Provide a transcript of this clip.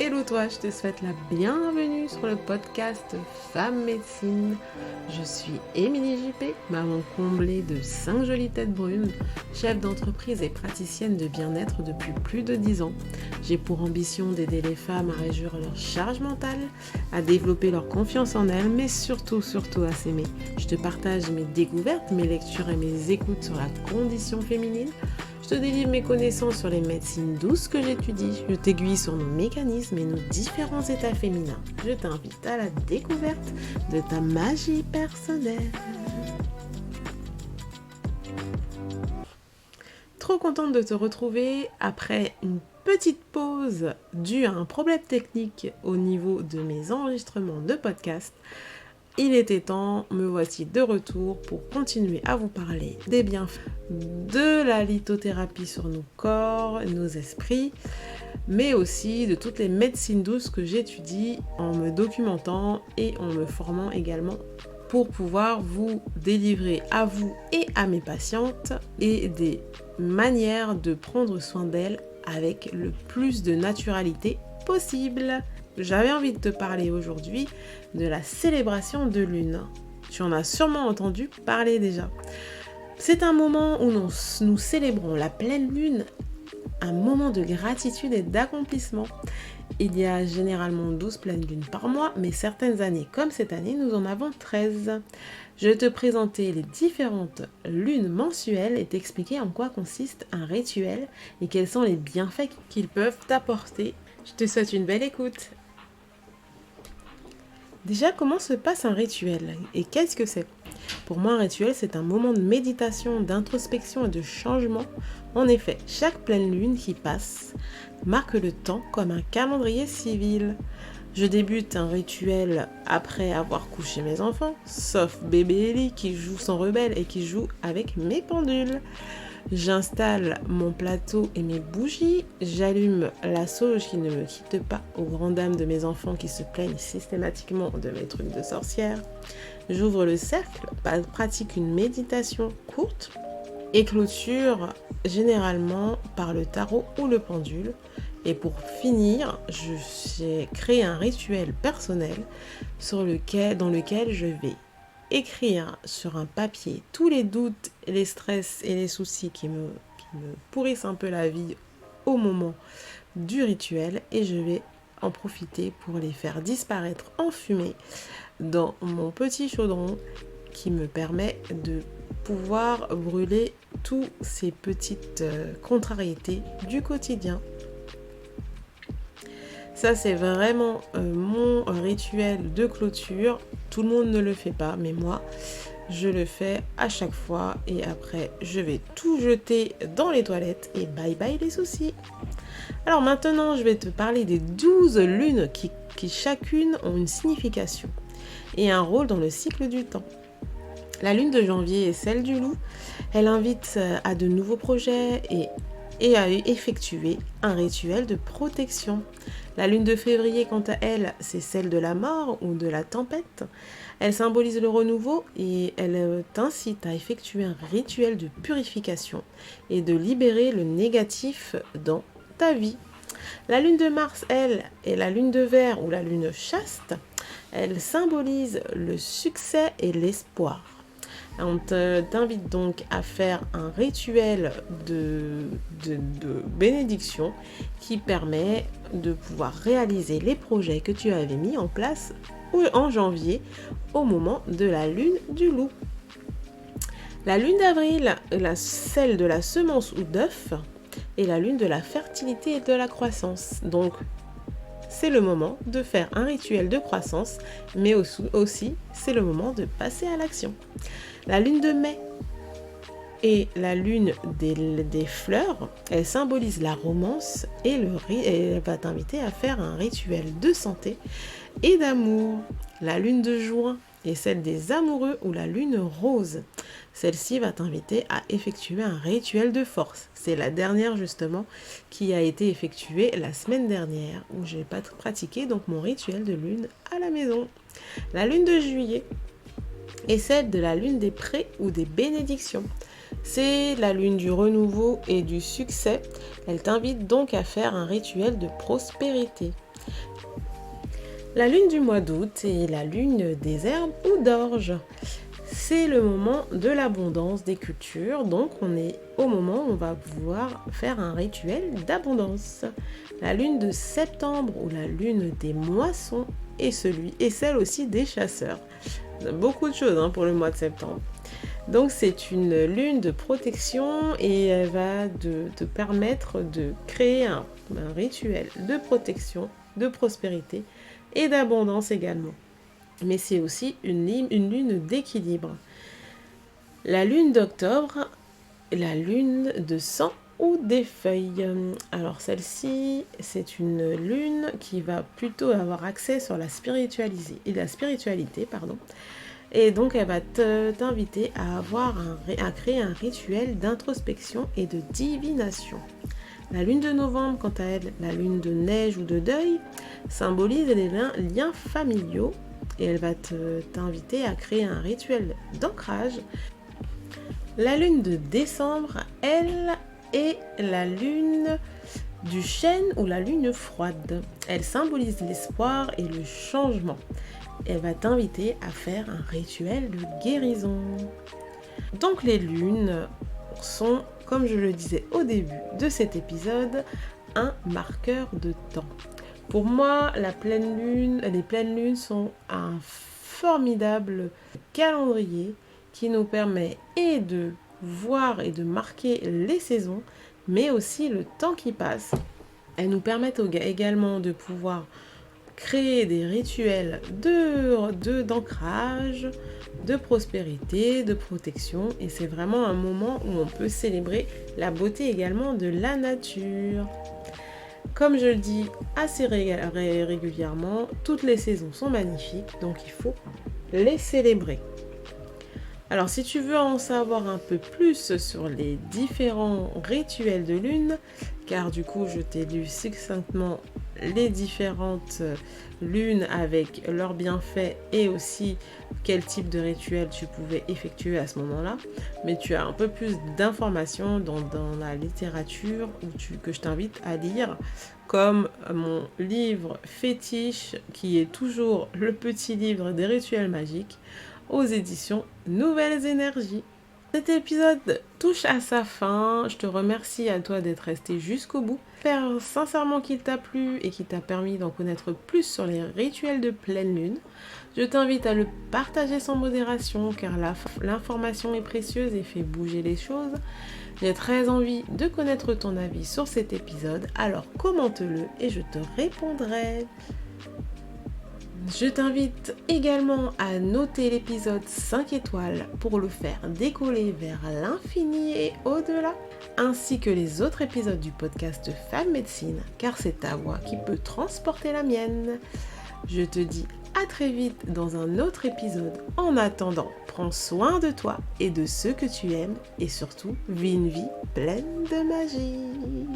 Hello toi, je te souhaite la bienvenue sur le podcast Femme Médecine. Je suis Émilie JP, maman comblée de 5 jolies têtes brunes, chef d'entreprise et praticienne de bien-être depuis plus de 10 ans. J'ai pour ambition d'aider les femmes à réduire leur charge mentale, à développer leur confiance en elles, mais surtout à s'aimer. Je te partage mes découvertes, mes lectures et mes écoutes sur la condition féminine. Je te délivre mes connaissances sur les médecines douces que j'étudie. Je t'aiguille sur nos mécanismes et nos différents états féminins. Je t'invite à la découverte de ta magie personnelle. Trop contente de te retrouver après une petite pause due à un problème technique au niveau de mes enregistrements de podcast. Il était temps, me voici de retour pour continuer à vous parler des bienfaits de la lithothérapie sur nos corps, nos esprits, mais aussi de toutes les médecines douces que j'étudie en me documentant et en me formant également pour pouvoir vous délivrer à vous et à mes patientes et des manières de prendre soin d'elles avec le plus de naturalité possible. J'avais envie de te parler aujourd'hui de la célébration de lune. Tu en as sûrement entendu parler déjà. C'est un moment où nous célébrons la pleine lune, un moment de gratitude et d'accomplissement. Il y a généralement 12 pleines lunes par mois, mais certaines années, comme cette année, nous en avons 13. Je vais te présenter les différentes lunes mensuelles et t'expliquer en quoi consiste un rituel et quels sont les bienfaits qu'ils peuvent t'apporter. Je te souhaite une belle écoute. Déjà, comment se passe un rituel et qu'est-ce que c'est ? Pour moi, un rituel, c'est un moment de méditation, d'introspection et de changement. En effet, chaque pleine lune qui passe marque le temps comme un calendrier civil. Je débute un rituel après avoir couché mes enfants, sauf bébé Ellie qui joue son rebelle et qui joue avec mes pendules. J'installe mon plateau et mes bougies, j'allume la sauge qui ne me quitte pas aux grandes dames de mes enfants qui se plaignent systématiquement de mes trucs de sorcière. J'ouvre le cercle, pratique une méditation courte et clôture généralement par le tarot ou le pendule. Et pour finir, j'ai créé un rituel personnel dans lequel je vais écrire sur un papier tous les doutes, les stress et les soucis qui me pourrissent un peu la vie au moment du rituel et je vais en profiter pour les faire disparaître en fumée dans mon petit chaudron qui me permet de pouvoir brûler toutes ces petites contrariétés du quotidien. Ça, c'est vraiment mon rituel de clôture. Tout le monde ne le fait pas, mais moi, je le fais à chaque fois. Et après, je vais tout jeter dans les toilettes et bye bye les soucis. Alors maintenant, je vais te parler des 12 lunes qui chacune ont une signification et un rôle dans le cycle du temps. La lune de janvier est celle du loup. Elle invite à de nouveaux projets et à effectuer un rituel de protection. La lune de février, quant à elle, c'est celle de la mort ou de la tempête. Elle symbolise le renouveau et elle t'incite à effectuer un rituel de purification et de libérer le négatif dans ta vie. La lune de Mars, elle, est la lune de verre ou la lune chaste. Elle symbolise le succès et l'espoir. On t'invite donc à faire un rituel de bénédiction qui permet de pouvoir réaliser les projets que tu avais mis en place en janvier au moment de la lune du loup. La lune d'avril, celle de la semence ou d'œuf, est la lune de la fertilité et de la croissance. Donc, c'est le moment de faire un rituel de croissance, mais aussi c'est le moment de passer à l'action. La lune de mai est la lune des fleurs. Elle symbolise la romance et elle va t'inviter à faire un rituel de santé et d'amour. La lune de juin est celle des amoureux ou la lune rose. Celle-ci va t'inviter à effectuer un rituel de force. C'est la dernière justement qui a été effectuée la semaine dernière où j'ai pratiqué donc mon rituel de lune à la maison. La lune de juillet est celle de la lune des prés ou des bénédictions. C'est la lune du renouveau et du succès. Elle t'invite donc à faire un rituel de prospérité. La lune du mois d'août est la lune des herbes ou d'orge. C'est le moment de l'abondance des cultures, donc on est au moment où on va pouvoir faire un rituel d'abondance. La lune de septembre ou la lune des moissons est celle aussi des chasseurs. Beaucoup de choses pour le mois de septembre. Donc c'est une lune de protection et elle va te permettre de créer un rituel de protection, de prospérité et d'abondance également. Mais c'est aussi une lune d'équilibre. La lune d'octobre, la lune de sang ou des feuilles. Alors celle-ci, c'est une lune qui va plutôt avoir accès sur la spiritualité, Et donc elle va t'inviter à créer un rituel d'introspection et de divination. La lune de novembre, quant à elle, la lune de neige ou de deuil, symbolise les liens familiaux et elle va t'inviter à créer un rituel d'ancrage. La lune de décembre, elle, est la lune du chêne ou la lune froide. Elle symbolise l'espoir et le changement. Elle va t'inviter à faire un rituel de guérison. Donc les lunes sont, comme je le disais au début de cet épisode, un marqueur de temps. Pour moi, les pleines lunes sont un formidable calendrier qui nous permet et de voir et de marquer les saisons, mais aussi le temps qui passe. Elles nous permettent également de pouvoir créer des rituels d'ancrage, de prospérité, de protection. Et c'est vraiment un moment où on peut célébrer la beauté également de la nature. Comme je le dis assez régulièrement, toutes les saisons sont magnifiques, donc il faut les célébrer. Alors si tu veux en savoir un peu plus sur les différents rituels de lune, car du coup je t'ai lu succinctement les différentes lunes avec leurs bienfaits et aussi quel type de rituel tu pouvais effectuer à ce moment-là, mais tu as un peu plus d'informations dans la littérature que je t'invite à lire, comme mon livre fétiche qui est toujours le petit livre des rituels magiques aux éditions Nouvelles Énergies. Cet épisode touche à sa fin. Je te remercie à toi d'être resté jusqu'au bout. J'espère sincèrement qu'il t'a plu et qu'il t'a permis d'en connaître plus sur les rituels de pleine lune. Je t'invite à le partager sans modération car l'information est précieuse et fait bouger les choses. J'ai très envie de connaître ton avis sur cet épisode, alors commente-le et je te répondrai. Je t'invite également à noter l'épisode 5 étoiles pour le faire décoller vers l'infini et au-delà, ainsi que les autres épisodes du podcast Femme Médecine, car c'est ta voix qui peut transporter la mienne. Je te dis à très vite dans un autre épisode. En attendant, prends soin de toi et de ceux que tu aimes et surtout, vis une vie pleine de magie.